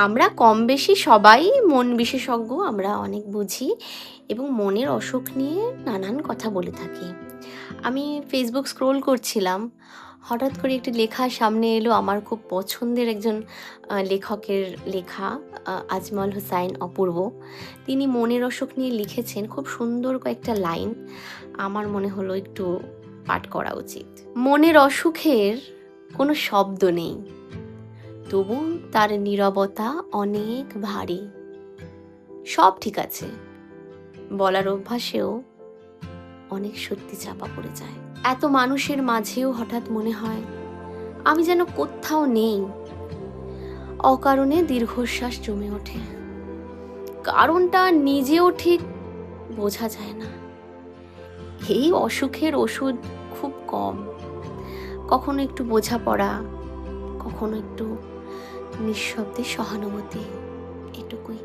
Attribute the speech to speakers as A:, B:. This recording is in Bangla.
A: আমরা কম বেশি সবাই মন বিশেষজ্ঞ, আমরা অনেক বুঝি এবং মনের অসুখ নিয়ে নানান কথা বলে থাকি। আমি ফেসবুক স্ক্রোল করছিলাম, হঠাৎ করে একটি লেখা সামনে এলো, আমার খুব পছন্দের একজন লেখকের লেখা, আজমল হোসাইন অপূর্ব। তিনি মনের অসুখ নিয়ে লিখেছেন খুব সুন্দর কয়েকটা লাইন, আমার মনে হলো একটু পাঠ করা উচিত। মনের অসুখের কোনো শব্দ নেই, তবু তার নীরবতা অনেক ভারী। সব ঠিক আছে বলার অভ্যাসেও অনেক সত্যি চাপা পড়ে যায়। এত মানুষের মাঝেও হঠাৎ মনে হয় আমি যেন কোথাও নেই। অকারণে দীর্ঘশ্বাস জমে ওঠে, কারণটা নিজেও ঠিক বোঝা যায় না। এই অসুখের ওষুধ খুব কম, কখনো একটু বোঝাপড়া, কখনো একটু নিঃশব্দে সহানুভূতি, এটুকুই।